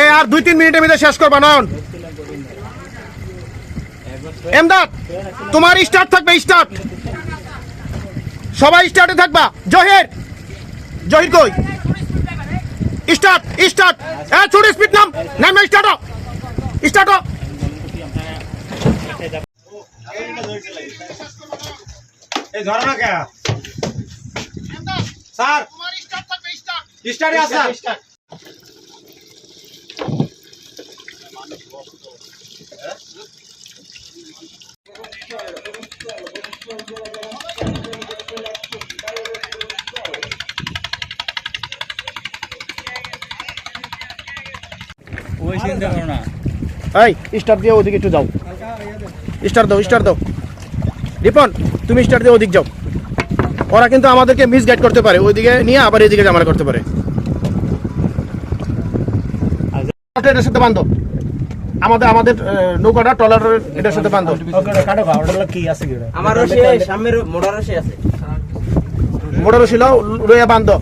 এ আর 2-3 মিনিটের মধ্যে শেষ করবা নন। এমদাদ তোমার স্টার্ট থাকবে, স্টার্ট সবাই স্টার্টে থাকবা। জহির কই? স্টার্ট স্টার্ট এ ছোট স্পিড নাম স্টার্ট স্টার্ট। এই ধরো না কে স্যার, তোমার স্টার্ট থাকবে, স্টার্ট স্টার্টে আসা স্টার্ট। ওই চিন্তা করো না। এই স্টার্ট দিয়ে ওদিকে একটু যাও, স্টার্ট দাও, স্টার্ট দাও। রিপন তুমি স্টার্ট দিয়ে ওদিক যাও। ওরা কিন্তু আমাদেরকে মিস গাইড করতে পারে, ওইদিকে নিয়ে আবার এইদিকে ঝামেলা করতে পারে। এটার সাথে বান্ধব, আমাদের নৌকাটা ট্রলারের এটার সাথে বান্ধব। আমার রশি সামনের মোড়া রশি আছে। মোটর ছিল রইয়া বান্ধব।